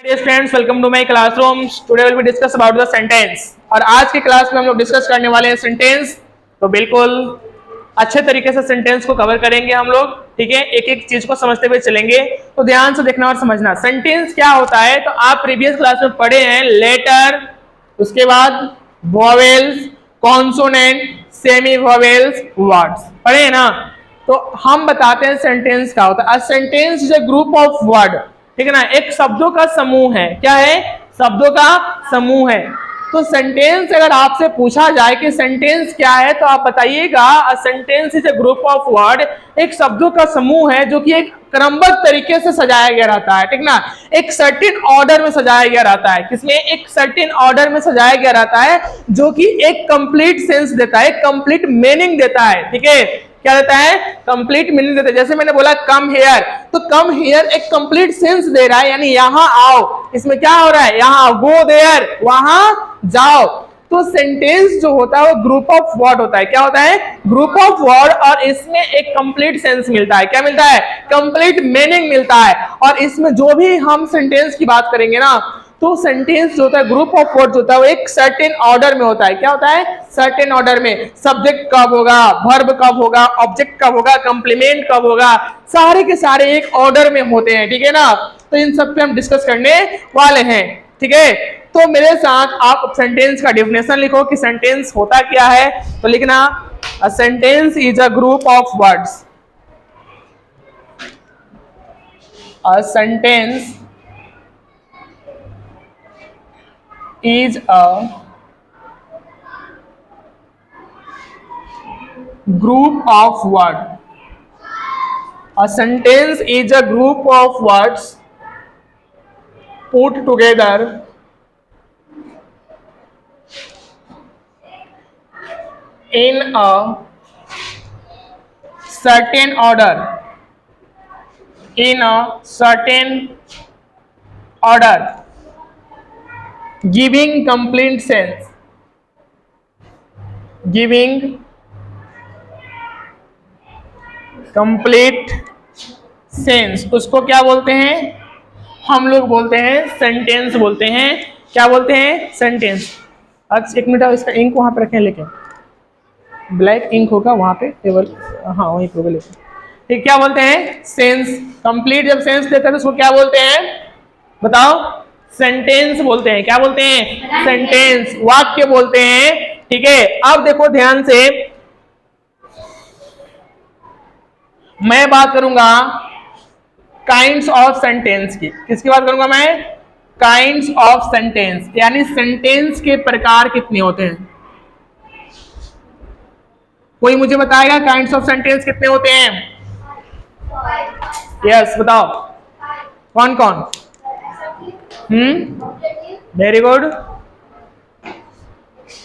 Dear friends, welcome to my classroom. Today we will discuss about the sentence. और आज की class में हम लोग डिस्कस करने वाले हैं सेंटेंस। तो बिल्कुल अच्छे तरीके से सेंटेंस को कवर करेंगे हम लोग, ठीक है। एक एक चीज को समझते हुए चलेंगे, तो ध्यान से देखना और समझना। सेंटेंस क्या होता है, तो आप प्रीवियस क्लास में पढ़े हैं लेटर, उसके बाद vowels, consonant, semi vowels, words पढ़े हैं ना। तो हम बताते हैं सेंटेंस क्या होता है। Sentence is a group of word, ठीक है ना। एक शब्दों का समूह है। क्या है? शब्दों का समूह है। तो सेंटेंस अगर आपसे पूछा जाए कि सेंटेंस क्या है, तो आप बताइएगा a sentence is a group of word. एक शब्दों का समूह है जो कि एक क्रमबद्ध तरीके से सजाया गया रहता है, ठीक ना। एक सर्टेन ऑर्डर में सजाया गया रहता है। किसमें? एक सर्टेन ऑर्डर में सजाया गया रहता है, जो कि एक कंप्लीट सेंस देता है, एक कंप्लीट मीनिंग देता है, ठीक है। क्या देता है? कंप्लीट मीनिंग देता है। जैसे मैंने बोला कम हेयर, तो कम हेयर एक कंप्लीट सेंस दे रहा है, यानी यहां आओ। इसमें क्या हो रहा है? यहां गो देयर, वहां जाओ। तो सेंटेंस जो होता है वो ग्रुप ऑफ वर्ड होता है। क्या होता है? Group of word. और इसमें एक कंप्लीट सेंस मिलता है। क्या मिलता है? कंप्लीट मीनिंग मिलता है। और इसमें जो भी हम सेंटेंस की बात करेंगे ना, तो सेंटेंस जो होता है, ग्रुप ऑफ वर्ड होता है, वो एक सर्टेन ऑर्डर में होता है। क्या होता है? सर्टेन ऑर्डर में। सब्जेक्ट कब होगा, वर्ब कब होगा, ऑब्जेक्ट कब होगा, कंप्लीमेंट कब होगा, सारे के सारे एक ऑर्डर में होते हैं, ठीक है ना। तो इन सब पे हम डिस्कस करने वाले हैं, ठीक है। तो मेरे साथ आप सेंटेंस का डेफिनेशन लिखो कि सेंटेंस होता क्या है। तो लिखना, a sentence is a group of words. A sentence is a group of words. A sentence is a group of words put together in a certain order. In a certain order, giving complete sense. Giving complete sense, उसको क्या बोलते हैं? हम लोग बोलते हैं sentence बोलते हैं। क्या बोलते हैं? सेंटेंस। अच्छा एक मिनट, इसका इंक वहां पे रखें, लेके ब्लैक इंक होगा वहां पे टेबल, हाँ वहीं पे लेके। ठीक, क्या बोलते हैं? सेंस। कंप्लीट जब सेंस देते हैं तो उसको क्या बोलते हैं? बताओ। सेंटेंस बोलते हैं। क्या बोलते हैं? सेंटेंस, वाक्य बोलते हैं, ठीक है। अब देखो ध्यान से, मैं बात करूंगा काइंड्स ऑफ सेंटेंस की। किसकी बात करूंगा मैं? काइंड्स ऑफ सेंटेंस, यानी सेंटेंस के प्रकार कितने होते हैं। कोई मुझे बताएगा काइंड्स ऑफ सेंटेंस कितने होते हैं? यस, बताओ कौन कौन? Very good.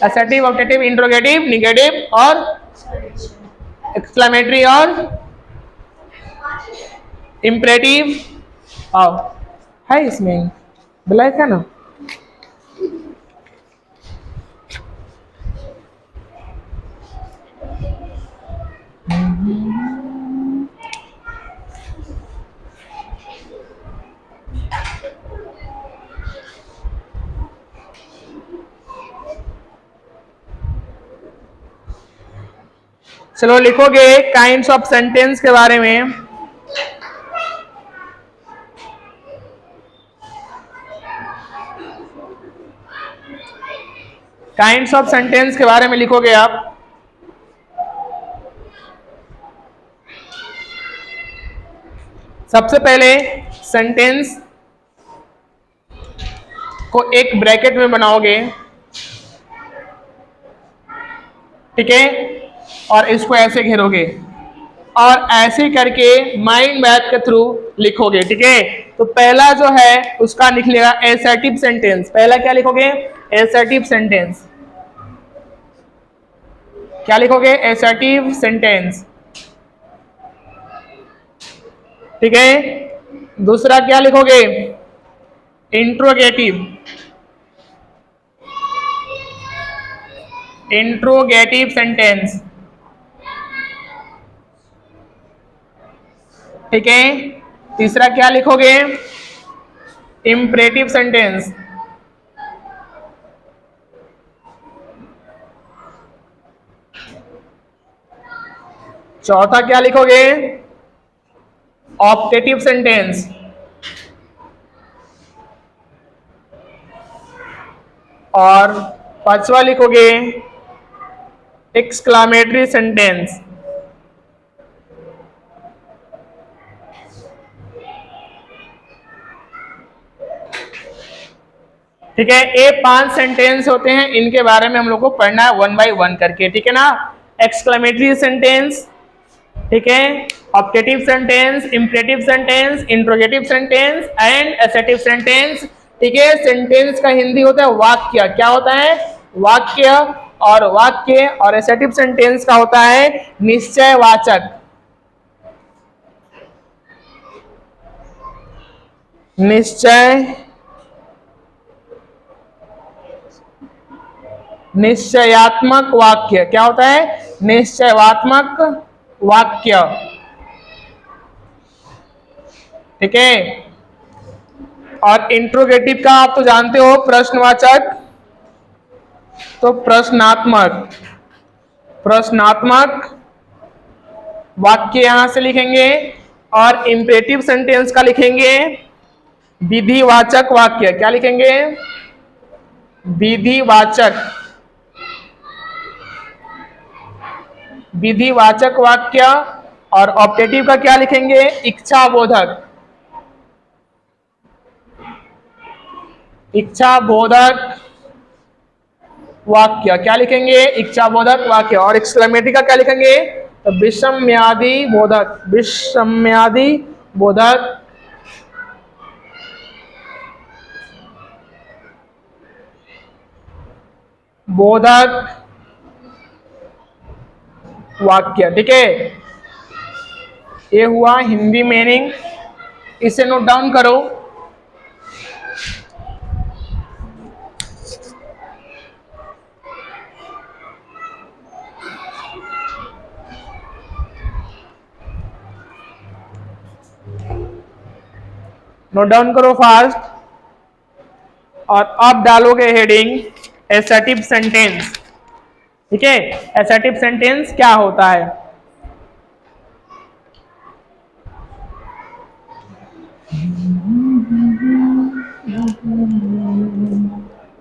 Assertive, objective, interrogative, negative और एक्सक्लेमेटरी और इम्परेटिव। आओ, है इसमें ब्लैक है ना। चलो लिखोगे काइंड्स ऑफ सेंटेंस के बारे में। काइंड्स ऑफ सेंटेंस के बारे में लिखोगे आप। सबसे पहले सेंटेंस को एक ब्रैकेट में बनाओगे, ठीक है, और इसको ऐसे घेरोगे और ऐसे करके माइंड मैप के थ्रू लिखोगे, ठीक है। तो पहला जो है उसका लिख लेगा एसर्टिव सेंटेंस। पहला क्या लिखोगे? Assertive sentence. क्या लिखोगे? एसर्टिव सेंटेंस, ठीक है। दूसरा क्या लिखोगे? इंट्रोगेटिव। इंट्रोगेटिव सेंटेंस, ठीक है। तीसरा क्या लिखोगे? Imperative sentence. चौथा क्या लिखोगे? Optative sentence. और पांचवा लिखोगे एक्सक्लामेटरी सेंटेंस। ठीक है, ये 5 सेंटेंस होते हैं, इनके बारे में हम लोग को पढ़ना है 1 बाय 1 करके, ठीक है ना। एक्सक्लेमेटरी सेंटेंस, ठीक है, optative sentence, imperative sentence, interrogative sentence and assertive sentence. ठीक है, सेंटेंस का हिंदी होता है वाक्य। क्या होता है? वाक्य। और वाक्य और एसेटिव सेंटेंस का होता है निश्चयवाचक। निश्चयात्मक वाक्य। क्या होता है? निश्चयात्मक वाक्य। ठीक है, और इंट्रोगेटिव का आप तो जानते हो, प्रश्नवाचक। तो प्रश्नात्मक वाक्य यहां से लिखेंगे। और इंपरेटिव सेंटेंस का लिखेंगे विधिवाचक वाक्य। क्या लिखेंगे? विधिवाचक वाक्य। और ऑप्टेटिव का क्या लिखेंगे? इच्छाबोधक वाक्य। क्या लिखेंगे? इच्छाबोधक वाक्य। और एक्सक्लेमेटरी का क्या लिखेंगे? विषम्यादि बोधक वाक्य। ठीक है, ये हुआ हिंदी मीनिंग, इसे नोट डाउन करो। नोट डाउन करो फास्ट। और अब डालोगे हेडिंग एसर्टिव सेंटेंस। ठीक है, एसर्टिव सेंटेंस क्या होता है?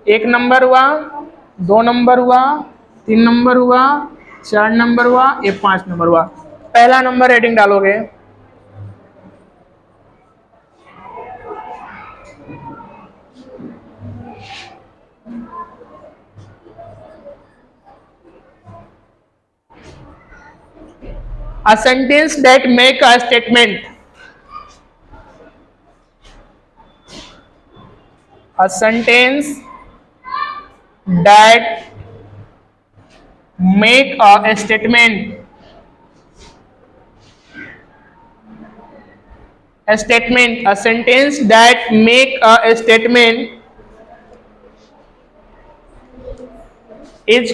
एक नंबर हुआ, 2 नंबर हुआ, 3 नंबर हुआ, 4 नंबर हुआ, ये 5 नंबर हुआ। पहला नंबर हेडिंग डालोगे a sentence that make a statement. A sentence that make a statement. A sentence that make a statement is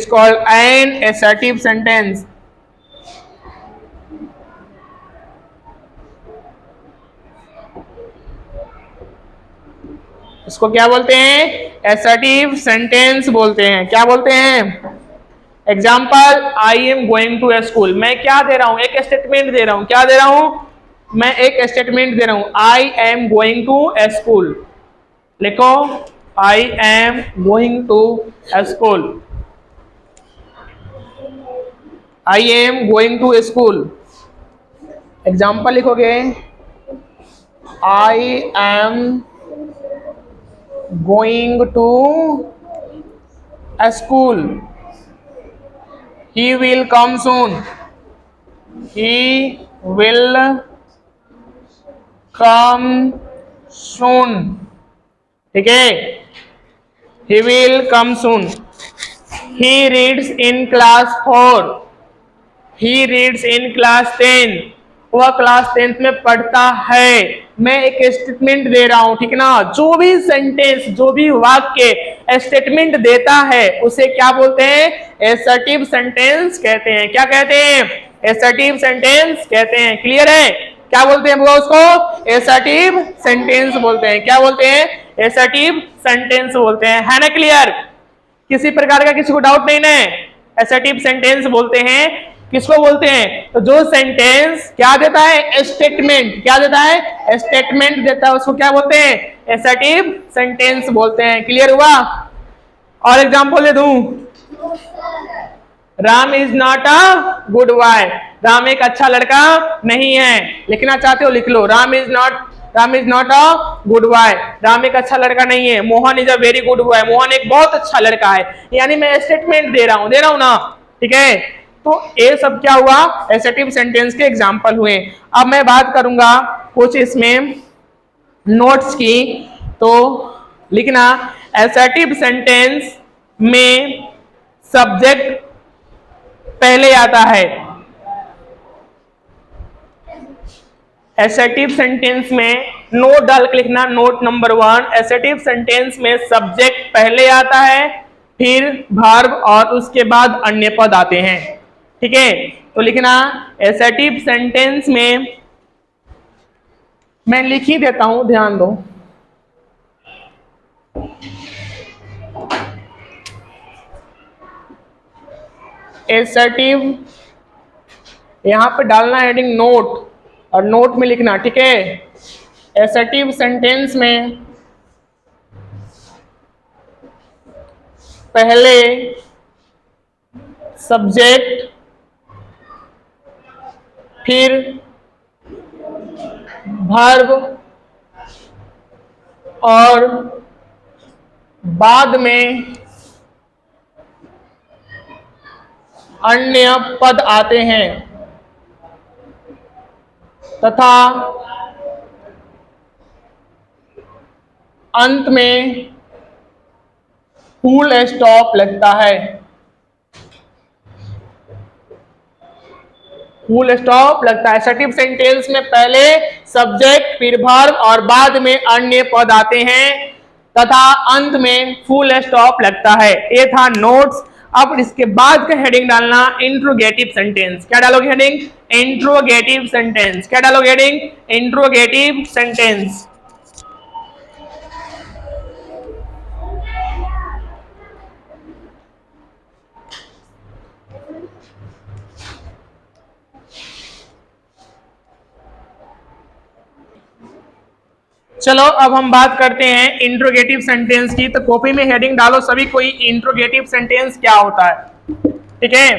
called an assertive sentence. इसको क्या बोलते हैं? assertive sentence बोलते हैं। क्या बोलते हैं? Example, I am going to a school. मैं क्या दे रहा हूं? एक स्टेटमेंट दे रहा हूं। क्या दे रहा हूं? मैं एक स्टेटमेंट दे रहा हूं। I am going to a school. लिखो, I am going to a school. I am going to a school. Example लिखोगे, I am going to a school. He will come soon. He will come soon. ठीक है, He will come soon. He reads in class 4. He reads in class 10. वह class 10th में पढ़ता है। मैं एक statement दे रहा हूं, ठीक है ना। जो भी सेंटेंस, जो भी वाक्य स्टेटमेंट देता है उसे क्या बोलते हैं? एसर्टिव सेंटेंस कहते हैं। क्या कहते हैं? एसर्टिव सेंटेंस कहते हैं। क्लियर है? क्या बोलते हैं उसको? एसर्टिव सेंटेंस बोलते हैं। क्या बोलते हैं? एसर्टिव सेंटेंस बोलते हैं। है ना क्लियर? किसी प्रकार का किसी को डाउट नहीं ना? एसर्टिव सेंटेंस बोलते हैं। किसको बोलते हैं? तो जो सेंटेंस क्या देता है? स्टेटमेंट। क्या देता है? स्टेटमेंट देता है, उसको क्या बोलते हैं? एसर्टिव सेंटेंस बोलते हैं। क्लियर हुआ? और एग्जांपल दे दूं, Ram is not a good boy. Ram एक अच्छा लड़का नहीं है। लिखना चाहते हो लिख लो, Ram is not a good boy. Ram एक अच्छा लड़का नहीं है। Mohan is a very good boy. Mohan एक बहुत अच्छा लड़का है। यानी मैं स्टेटमेंट दे रहा हूं ना, ठीक है? तो ये सब क्या हुआ? एसर्टिव सेंटेंस के एग्जांपल हुए। अब मैं बात करूंगा कुछ इसमें नोट्स की। तो लिखना, एसर्टिव सेंटेंस में सब्जेक्ट पहले आता है। एसर्टिव सेंटेंस में नोट डाल के लिखना, नोट नंबर 1, एसर्टिव सेंटेंस में सब्जेक्ट पहले आता है, फिर वर्ब और उसके बाद अन्य पद आते हैं। ठीक है? तो लिखना, एसर्टिव सेंटेंस में, मैं लिख ही देता हूं, ध्यान दो। एसर्टिव, यहां पे डालना हेडिंग नोट और नोट में लिखना। ठीक है? एसर्टिव सेंटेंस में पहले सब्जेक्ट, फिर वर्ब और बाद में अन्य पद आते हैं तथा अंत में फुल स्टॉप लगता है। फुल स्टॉप लगता है। एसर्टिव सेंटेंस में पहले सब्जेक्ट, फिर वर्ब और बाद में अन्य पद आते हैं तथा अंत में फुल स्टॉप लगता है। ये था नोट्स। अब इसके बाद का हेडिंग डालना इंट्रोगेटिव सेंटेंस। क्या डालोगे हेडिंग? Interrogative sentence. क्या डालोगे हेडिंग? Interrogative sentence. चलो अब हम बात करते हैं इंट्रोगेटिव सेंटेंस की। तो कॉपी में हेडिंग डालो सभी कोई, इंट्रोगेटिव सेंटेंस क्या होता है। ठीक है?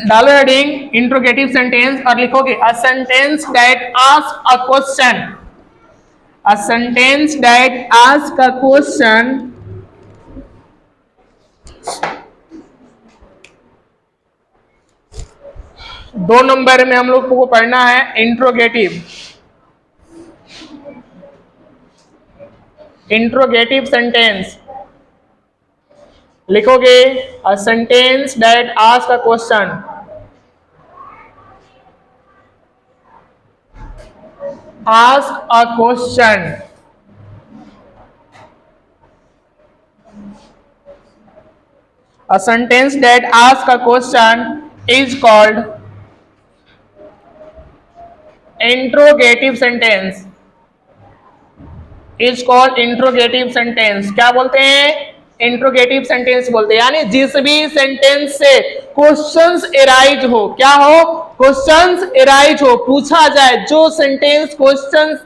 डालो हेडिंग इंट्रोगेटिव सेंटेंस और लिखोगे, अ sentence that ask a question. A sentence that ask a question दो नंबर में हम लोग को पढ़ना है इंट्रोगेटिव। इंट्रोगेटिव सेंटेंस लिखोगे, अ sentence that ask a question. Ask a question. A sentence that asks a question is called interrogative sentence. Is called interrogative sentence. क्या बोलते हैं? इंट्रोगेटिव सेंटेंस बोलते हैं। यानी जिस भी सेंटेंस से क्वेश्चंस एराइज हो, क्या हो? क्वेश्चंस एराइज हो, पूछा जाए। जो सेंटेंस क्वेश्चंस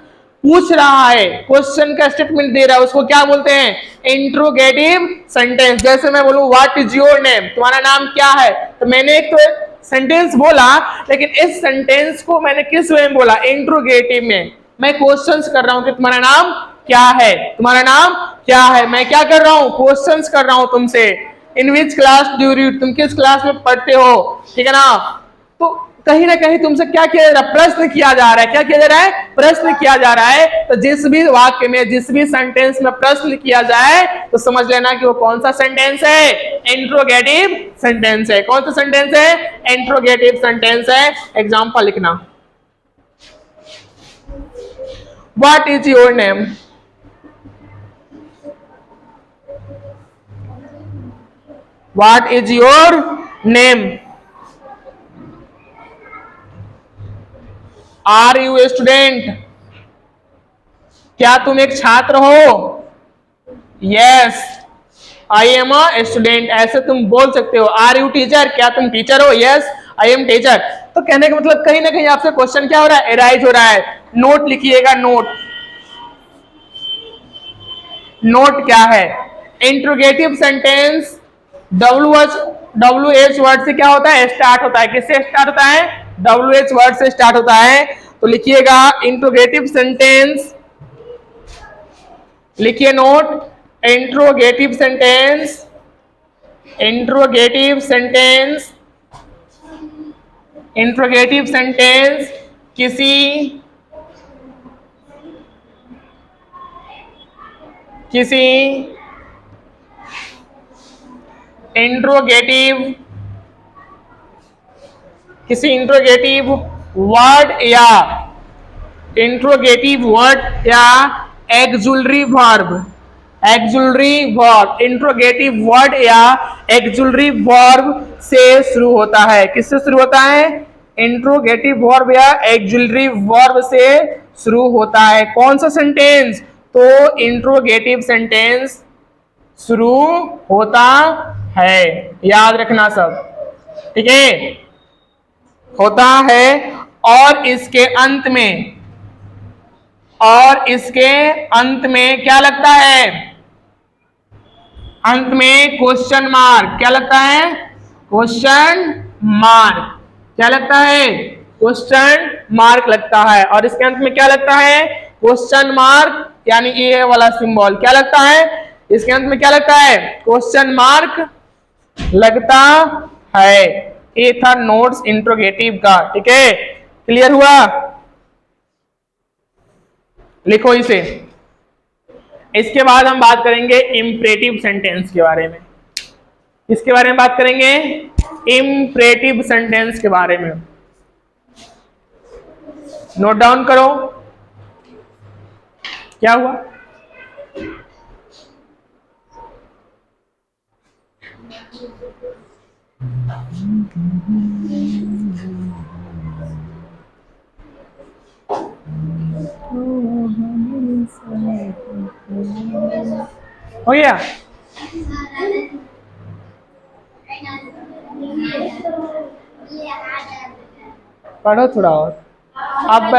पूछ रहा है, क्वेश्चन का स्टेटमेंट दे रहा है, उसको क्या बोलते हैं? Interrogative sentence. जैसे मैं बोलूं, व्हाट इज योर नेम? तुम्हारा नाम क्या है? तो मैंने एक तो सेंटेंस बोला, लेकिन इस सेंटेंस को मैंने किस वे में बोला? इंट्रोगेटिव में। मैं क्वेश्चंस कर रहा हूं कि तुम्हारा नाम क्या है? तुम्हारा नाम क्या है? मैं क्या कर रहा हूं? क्वेश्चंस कर रहा हूं तुमसे। In which class do you read? तुम किस क्लास में पढ़ते हो? ठीक है ना? तो कहीं ना कहीं तुमसे क्या किया जा रहा है? प्रश्न किया जा रहा है। क्या किया जा रहा है? प्रश्न किया जा रहा है। तो जिस भी वाक्य में, जिस भी सेंटेंस में प्रश्न किया जाए, तो समझ लेना कि वो कौन सा सेंटेंस है? इंट्रोगेटिव सेंटेंस है। कौन सा सेंटेंस है? इंट्रोगेटिव सेंटेंस है। एग्जाम्पल लिखना, what is your name? What is your name? Are you a student? क्या तुम एक छात्र हो? Yes I am a student, ऐसे तुम बोल सकते हो। Are you teacher? क्या तुम टीचर हो? Yes I am teacher. तो कहने का मतलब कहीं ना कहीं आपसे क्वेश्चन क्या हो रहा है, एराइज हो रहा है। नोट लिखिएगा, नोट। नोट क्या है? Interrogative sentence W H word से क्या होता है, स्टार्ट होता है। किससे स्टार्ट होता है? डब्ल्यू एच वर्ड से स्टार्ट होता है। तो लिखिएगा इंट्रोगेटिव सेंटेंस, लिखिए note. Interrogative sentence, interrogative sentence, interrogative sentence किसी इंट्रोगेटिव वर्ड या इंट्रोगेटिव वर्ड या एक्सुलरी वर्ब, इंट्रोगेटिव वर्ड या एक्सुलरी वर्ब से शुरू होता है। किससे शुरू होता है? इंट्रोगेटिव वर्ब या एक्सुलरी वर्ब से शुरू होता है। कौन सा सेंटेंस? तो इंट्रोगेटिव सेंटेंस शुरू होता है, याद रखना सब, ठीक है? होता है और इसके अंत में क्या लगता है? अंत में क्वेश्चन मार्क। क्या लगता है? Question mark. क्या लगता है? क्वेश्चन मार्क लगता है। और इसके अंत में क्या लगता है? क्वेश्चन मार्क, यानी ये वाला सिंबल। क्या लगता है? इसके अंत में क्या लगता है? क्वेश्चन मार्क लगता है। ये था नोट्स इंट्रोगेटिव का, ठीक है? क्लियर हुआ? लिखो इसे। इसके बाद हम बात करेंगे इंपरेटिव सेंटेंस के बारे में। इसके बारे में बात करेंगे, इंपरेटिव सेंटेंस के बारे में। नोट डाउन करो। क्या हुआ? हो गया? पढ़ो थोड़ा और। अब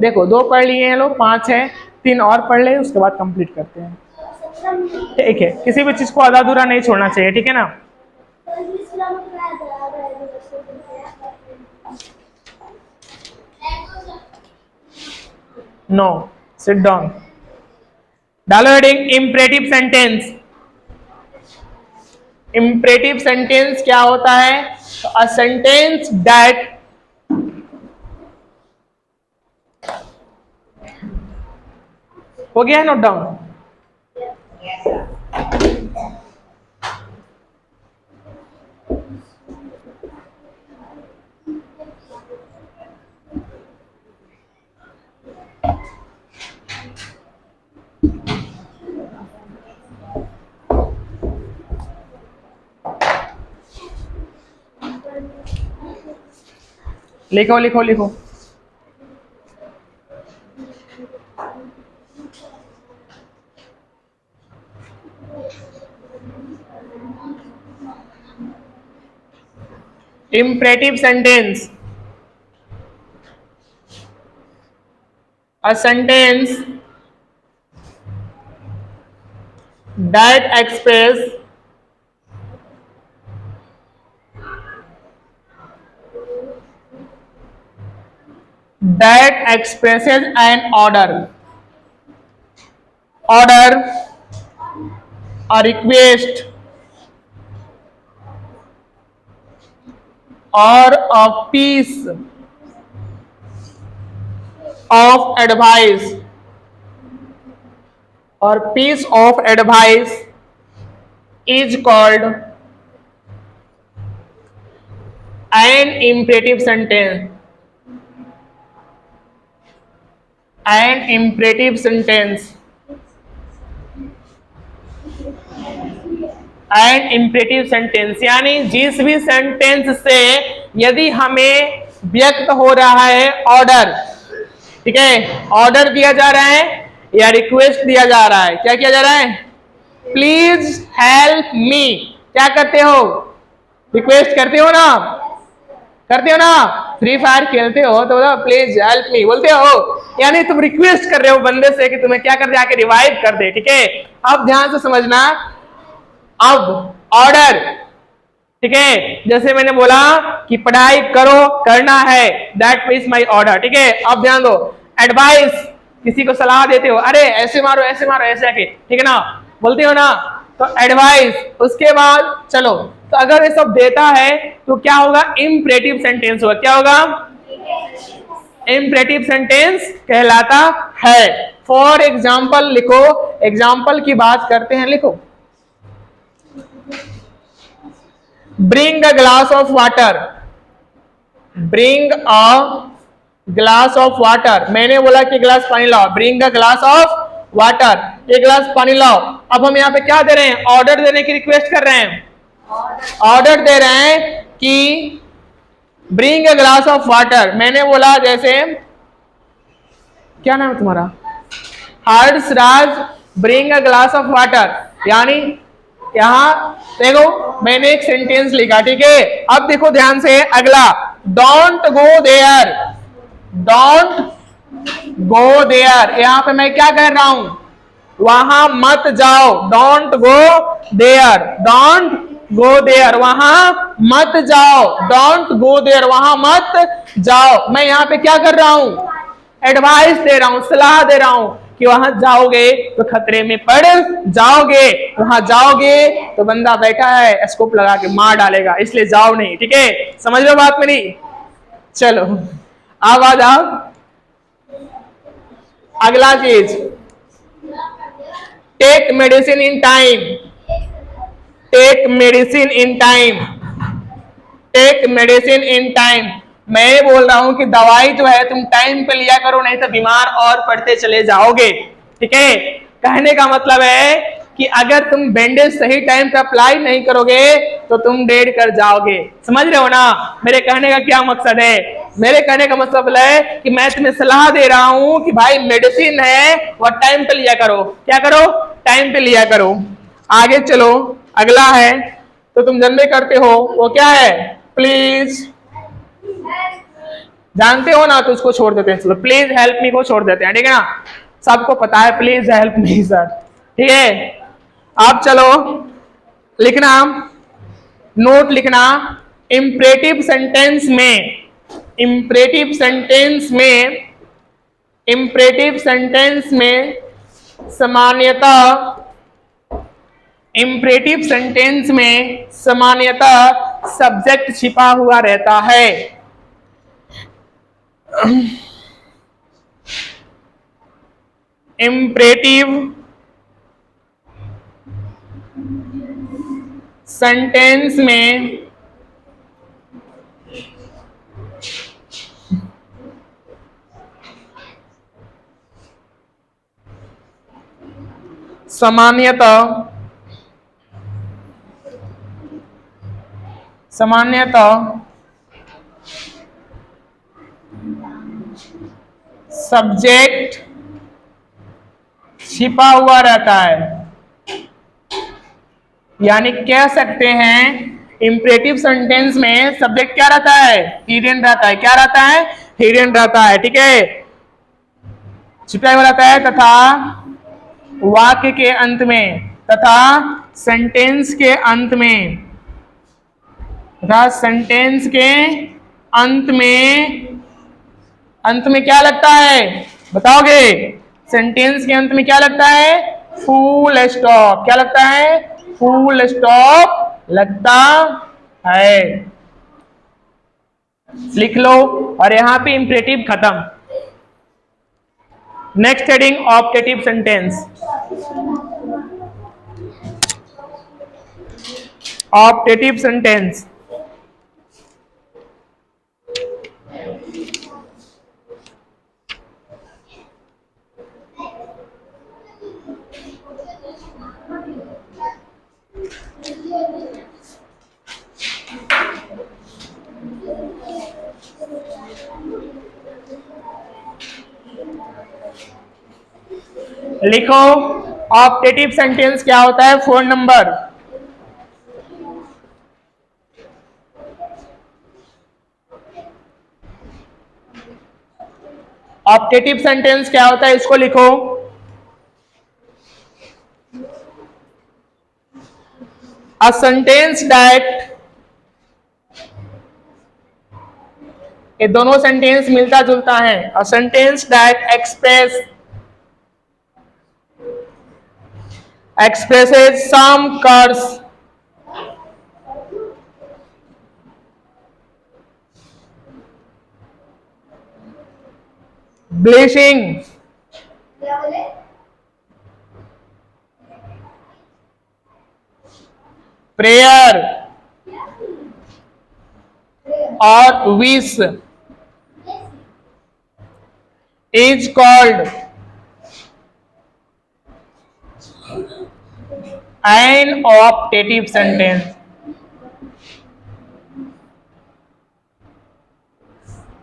देखो, 2 पढ़ लिए हैं लोग, 5 है, 3 और पढ़ ले, उसके बाद कंप्लीट करते हैं, ठीक है? किसी भी चीज को आधा अधूरा नहीं छोड़ना चाहिए, ठीक है ना? No, sit down. डालो heading imperative sentence. Imperative sentence क्या होता है? अ सेंटेंस दैट हो गया है? Note down. लिखो लिखो लिखो। Imperative sentence, a sentence that expresses an order, a request, or a piece of advice, is called an imperative sentence. An imperative sentence and imperative sentence, यानी जिस भी sentence से यदि हमें व्यक्त हो रहा है ऑर्डर, ठीक है, ऑर्डर दिया जा रहा है या रिक्वेस्ट दिया जा रहा है, क्या किया जा रहा है, प्लीज हेल्प मी, क्या करते हो, रिक्वेस्ट करते हो ना, करते हो ना, फ्री फायर खेलते हो तो प्लीज हेल्प मी बोलते हो, यानी तुम रिक्वेस्ट कर रहे हो बंदे से कि तुम्हें क्या कर दे, आके रिवाइव कर दे, ठीक है। अब ध्यान से समझना, अब ऑर्डर, ठीक है, जैसे मैंने बोला कि पढ़ाई करो, करना है, दैट इज माई ऑर्डर, ठीक है। अब ध्यान दो, एडवाइस, किसी को सलाह देते हो, अरे ऐसे मारो ऐसे मारो ऐसे आके, ठीक है ना, बोलते हो ना, तो एडवाइस। उसके बाद चलो, तो अगर ये सब देता है तो क्या होगा, इम्परेटिव सेंटेंस होगा, क्या होगा, इम्परेटिव सेंटेंस कहलाता है। फॉर एग्जाम्पल लिखो, एग्जाम्पल की बात करते हैं, लिखो, bring a glass of water, bring a glass of water, मैंने बोला कि ग्लास पानी लाओ, bring a glass of water, एक ग्लास पानी लाओ। अब हम यहाँ पे क्या दे रहे हैं, ऑर्डर देने की रिक्वेस्ट कर रहे हैं, ऑर्डर दे रहे हैं कि bring a glass of water. मैंने बोला जैसे, क्या नाम है तुम्हारा, Harsh Raj, bring a glass of water, यानी यहां देखो मैंने एक सेंटेंस लिखा, ठीक है। अब देखो ध्यान से अगला, don't go there, don't go there, यहां पे मैं क्या कह रहा हूं, वहां मत जाओ, don't go there, don't go there, वहां मत जाओ, डोंट गो देयर, वहां मत जाओ। मैं यहां पे क्या कर रहा हूं, एडवाइस दे रहा हूं, सलाह दे रहा हूं कि वहां जाओगे तो खतरे में पड़ जाओगे, वहां जाओगे तो बंदा बैठा है स्कोप लगा के मार डालेगा, इसलिए जाओ नहीं, ठीक है। समझ लो बात मेरी, चलो अब आ जाओ अगला चीज, take medicine in time, take medicine in time, take medicine in time. मैं बोल रहा हूं कि दवाई जो है तुम टाइम पे लिया करो, नहीं तो बीमार और पड़ते चले जाओगे, ठीक है। कहने का मतलब है कि अगर तुम बैंडेज सही टाइम पे अप्लाई नहीं करोगे तो तुम डेड कर जाओगे, समझ रहे हो ना मेरे कहने का क्या मकसद है। मेरे कहने का मतलब है कि मैं तुम्हें सलाह दे रहा हूं कि भाई मेडिसिन है वह टाइम पे लिया करो, क्या करो, टाइम पे लिया करो। आगे चलो, अगला है तो तुम जन्मे करते हो, वो क्या है, प्लीज, जानते हो ना, तो उसको छोड़ देते हैं, चलो प्लीज हेल्प मी को छोड़ देते हैं, ठीक है ना, सबको पता है प्लीज हेल्प मी सर, ठीक है। अब चलो लिखना, नोट लिखना, इंपरेटिव सेंटेंस में, इंपरेटिव सेंटेंस में, इंपरेटिव सेंटेंस में सामान्यतः, इंपरेटिव सेंटेंस में सामान्यतः सब्जेक्ट छिपा हुआ रहता है। इंपरेटिव सेंटेंस में सामान्यतः सब्जेक्ट छिपा हुआ रहता है, यानी कह सकते हैं इंपरेटिव सेंटेंस में सब्जेक्ट क्या रहता है, हिडन रहता है, क्या रहता है, हिडन रहता है, ठीक है, छिपा हुआ रहता है। तथा वाक्य के अंत में, तथा सेंटेंस के अंत में, तथा सेंटेंस के अंत में क्या लगता है, बताओगे, सेंटेंस के अंत में क्या लगता है, फुल स्टॉप, क्या लगता है, फुल स्टॉप लगता है, लिख लो। और यहां पे इंपरेटिव खत्म। Next heading, optative sentence, optative sentence, लिखो ऑप्टेटिव सेंटेंस क्या होता है, 4 नंबर। ऑप्टेटिव सेंटेंस क्या होता है, इसको लिखो। अ सेंटेंस दैट, ये दोनों सेंटेंस मिलता जुलता है। A sentence that expresses some curse, blessing, prayer or wish is called an optative sentence।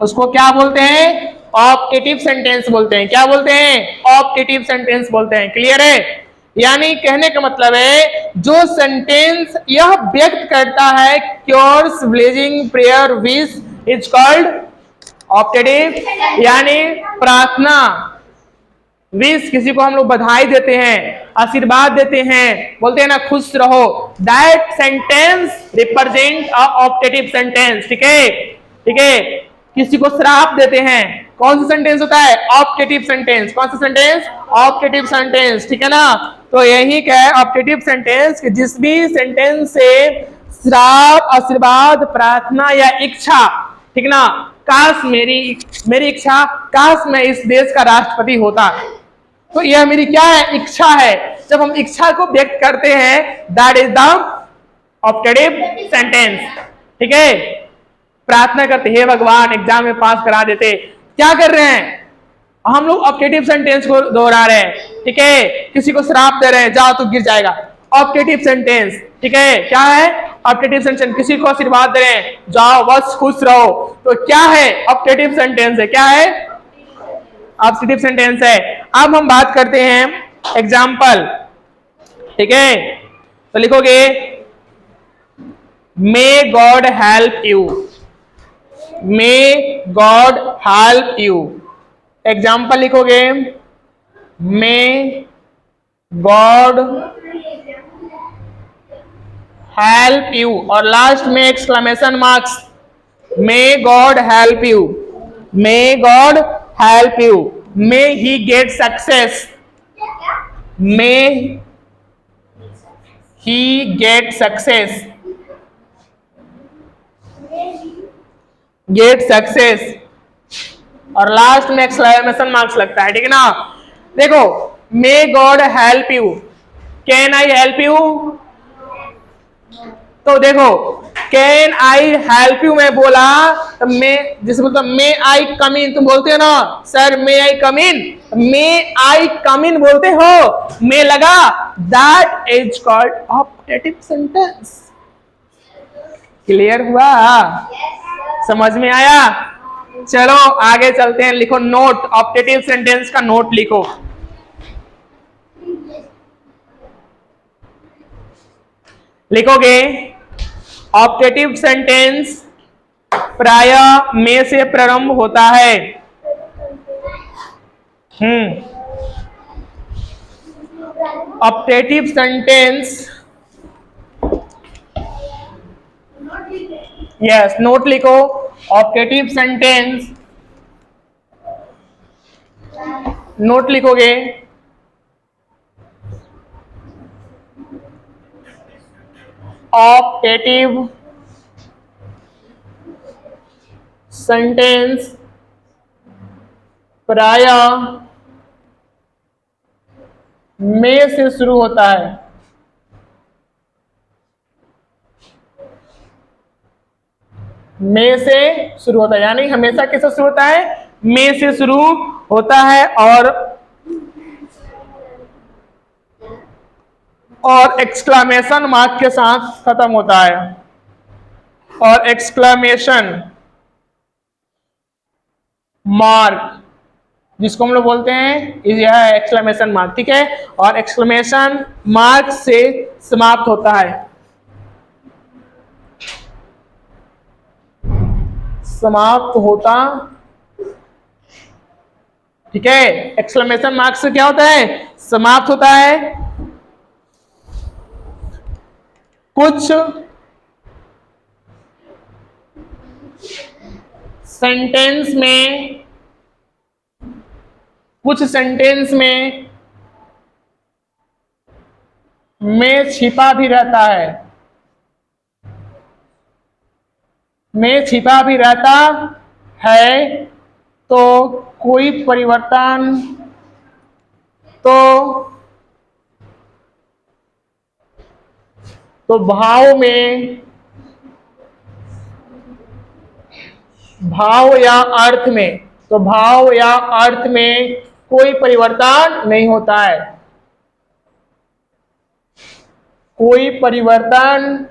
उसको क्या बोलते हैं, ऑप्टेटिव सेंटेंस बोलते हैं। क्या बोलते हैं, ऑप्टेटिव सेंटेंस बोलते हैं। क्लियर है, यानी कहने का मतलब है जो सेंटेंस यह व्यक्त करता है curses, blessing, prayer, wish is called optative, यानी प्रार्थना, विश, किसी को हम लोग बधाई देते हैं, आशीर्वाद देते हैं, बोलते हैं ना खुश रहो, that sentence represent a optative sentence. ठीक है, ठीक है। किसी को श्राप देते हैं, कौन सा सेंटेंस होता है, ऑप्टेटिव सेंटेंस। कौन सा सेंटेंस, ऑप्टेटिव सेंटेंस। ठीक है ना, तो यही क्या है ऑप्टेटिव सेंटेंस, कि जिस भी सेंटेंस से श्राप, आशीर्वाद, प्रार्थना या इच्छा, ठीक ना, काश मेरी इच्छा, काश मैं इस देश का राष्ट्रपति होता, तो यह मेरी क्या है, इच्छा है। जब हम इच्छा को व्यक्त करते हैं, that is the optative sentence. ठीक है, प्रार्थना करते हे भगवान एग्जाम में पास करा देते, क्या कर रहे हैं हम लोग, ऑप्टेटिव सेंटेंस को दोहरा रहे हैं। ठीक है, किसी को श्राप दे रहे हैं, जाओ तो गिर जाएगा, ऑप्टेटिव सेंटेंस। ठीक है, क्या है ऑप्टेटिव सेंटेंस। किसी को आशीर्वाद दे रहे हैं, जाओ बस खुश रहो, तो क्या है, ऑप्टेटिव सेंटेंस है। क्या है, ऑप्टेटिव सेंटेंस है। अब हम बात करते हैं एग्जाम्पल। ठीक है, तो लिखोगे may God help you, may God help you. Example लिखोगे मे गॉड हेल्प यू, और लास्ट में exclamation marks, may God help you, may God help you, may he get success, may he get success, get success, और last में exclamation marks लगता है। ठीक है ना, देखो may God help you, can I help you, तो देखो कैन आई हेल्प यू मैं बोला, तो मैं जिसे बोलता मे आई कम इन, तुम बोलते हो ना सर मे आई कम इन, मे आई कम इन बोलते हो, मे लगा, that is called optative sentence. Clear हुआ, समझ में आया। चलो आगे चलते हैं, लिखो नोट, ऑप्टेटिव सेंटेंस का नोट लिखो। लिखोगे ऑप्टेटिव सेंटेंस प्राय में से प्रारंभ होता है। ऑप्टेटिव सेंटेंस, यस नोट लिखो, ऑप्टेटिव सेंटेंस, नोट लिखोगे ऑप्टेटिव सेंटेंस प्राय में से शुरू होता है। में से शुरू होता है, यानी हमेशा किससे शुरू होता है, में से शुरू होता है, और एक्सक्लेमेशन मार्क के साथ खत्म होता है, और एक्सक्लेमेशन मार्क जिसको हम लोग बोलते हैं यह है एक्सक्लेमेशन मार्क, ठीक है। और एक्सक्लेमेशन मार्क से समाप्त होता है, समाप्त होता, ठीक है। एक्सक्लेमेशन मार्क से क्या होता है, समाप्त होता है। कुछ सेंटेंस में, कुछ सेंटेंस में छिपा भी रहता है, में छिपा भी रहता है, तो कोई परिवर्तन, तो भाव में, भाव या अर्थ में, तो भाव या अर्थ में कोई परिवर्तन नहीं होता है, कोई परिवर्तन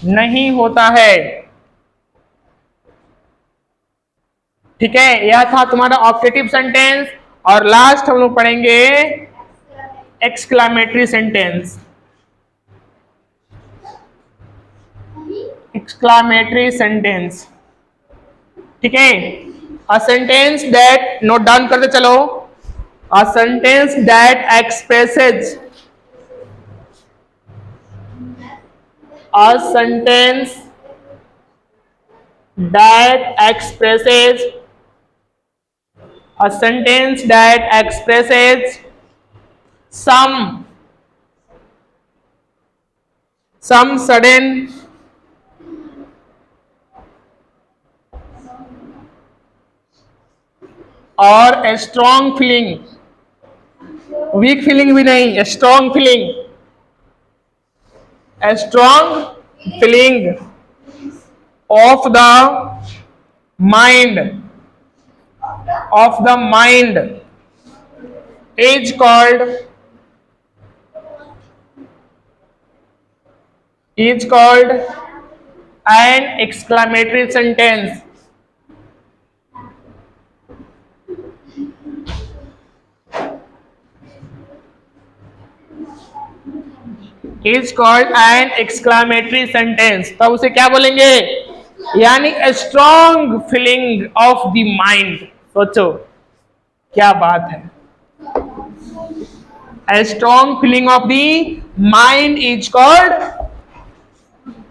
नहीं होता है, ठीक है। यह था तुम्हारा ऑब्जेक्टिव सेंटेंस। और लास्ट हम लोग पढ़ेंगे एक्सक्लेमेटरी सेंटेंस। एक्सक्लेमेटरी सेंटेंस, ठीक है। A sentence that, note down करते चलो, अ sentence that expresses, a sentence that expresses, a sentence that expresses some sudden और a strong feeling, weak feeling भी नहीं, a strong feeling, a strong feeling of the mind, of the mind is called an exclamatory sentence. Is called an exclamatory sentence. तब उसे क्या बोलेंगे, यानी a strong feeling of the mind. सोचो क्या बात है, a strong feeling of the mind is called,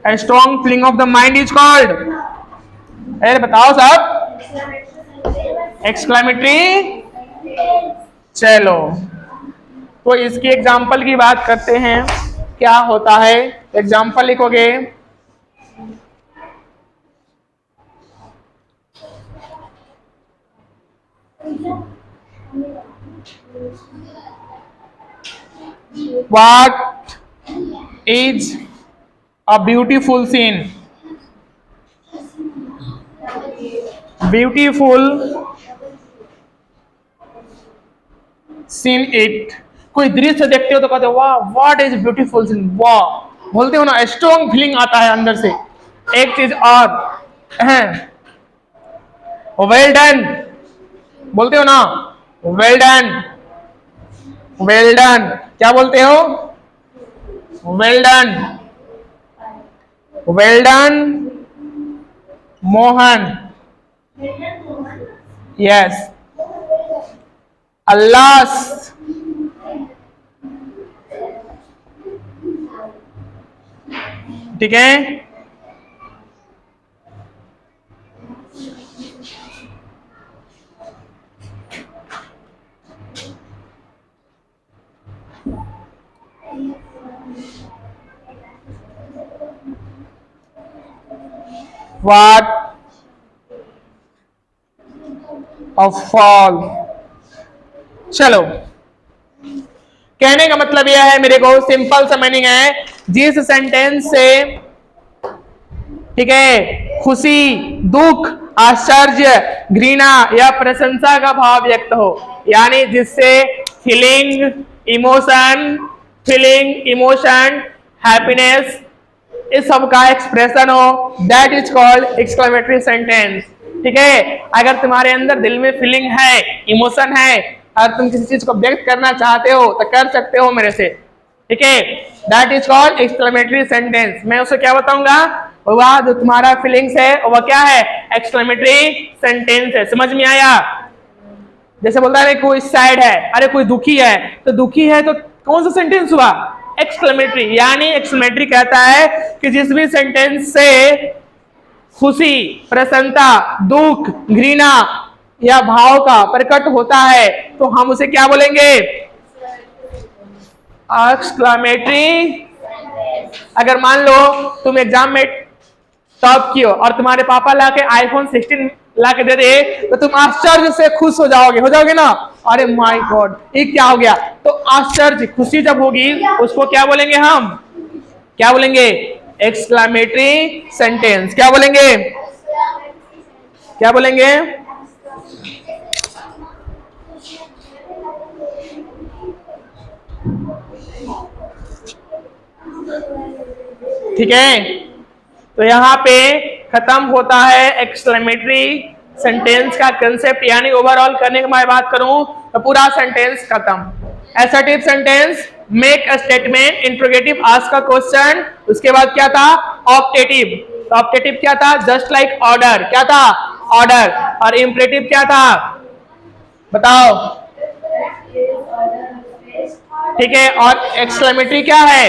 a strong feeling of the mind is called, अरे बताओ साहब, एक्सक्लेमेटरी। चलो तो इसकी एग्जाम्पल की बात करते हैं, क्या होता है। एग्जाम्पल लिखोगे, What is a beautiful scene? Beautiful scene it. कोई दृश्य देखते हो तो कहते हो वाह, व्हाट इज ब्यूटीफुल सीन, वाह बोलते हो ना, स्ट्रॉन्ग फीलिंग आता है अंदर से। एक चीज और, वेल डन बोलते हो ना, वेल डन, वेल डन क्या बोलते हो, well done, well done Mohan, yes, Allah, ठीक है। What a fall। चलो कहने का मतलब यह है मेरे को, सिंपल सा मीनिंग है, जिस सेंटेंस से, ठीक है, खुशी, दुख, आश्चर्य, घृणा या प्रशंसा का भाव व्यक्त हो, यानी जिससे फीलिंग, इमोशन, हैप्पीनेस, इस सब का एक्सप्रेशन हो, that is called exclamatory sentence. ठीक है। अगर तुम्हारे अंदर दिल में फीलिंग है, इमोशन है और तुम किसी चीज को व्यक्त करना चाहते हो तो कर सकते हो मेरे से, ठीक है। That is called exclamatory sentence. मैं उसे क्या बताऊंगा, वह जो तुम्हारा फीलिंग्स है वह क्या है, एक्सक्लेमेटरी सेंटेंस है। समझ में आया? जैसे बोलता है कोई सैड है, अरे कोई दुखी है, तो दुखी है तो कौन सा सेंटेंस हुआ, एक्सक्लेमेटरी। यानी एक्सक्लेमेटरी कहता है कि जिस भी सेंटेंस से खुशी, प्रसन्नता, दुख, घृणा या भाव का प्रकट होता है तो हम उसे क्या बोलेंगे, एक्सक्लेमेटरी। अगर मान लो तुम एग्जाम में टॉप कियो और तुम्हारे पापा लाके आईफोन 16 लाके दे दे तो तुम आश्चर्य से खुश हो जाओगे ना, अरे माय गॉड ये क्या हो गया। तो आश्चर्य, खुशी जब होगी उसको क्या बोलेंगे हम, क्या बोलेंगे, एक्सक्लेमेटरी सेंटेंस। क्या बोलेंगे, क्या बोलेंगे, ठीक है। तो यहाँ पे खत्म होता है एक्सक्लेमेटरी सेंटेंस का कंसेप्ट, यानी ओवरऑल करने की मैं बात करूं तो पूरा सेंटेंस खत्म। Assertive sentence, make a statement, interrogative ask a question, उसके बाद क्या था, ऑप्टेटिव। तो ऑप्टेटिव क्या था, जस्ट लाइक ऑर्डर, क्या था, ऑर्डर। और इंपरेटिव क्या था, बताओ, ठीक है। और एक्सक्लेमेटरी क्या है,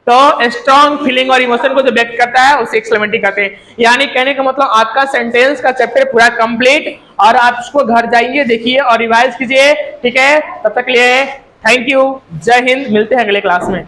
तो स्ट्रॉन्ग फीलिंग और इमोशन को जो व्यक्त करता है उसे एक्सक्लेमेटरी कहते हैं। यानी कहने का मतलब आपका सेंटेंस का चैप्टर पूरा कंप्लीट, और आप उसको घर जाइए, देखिए और रिवाइज कीजिए, ठीक है। तब तक के लिए थैंक यू, जय हिंद, मिलते हैं अगले क्लास में।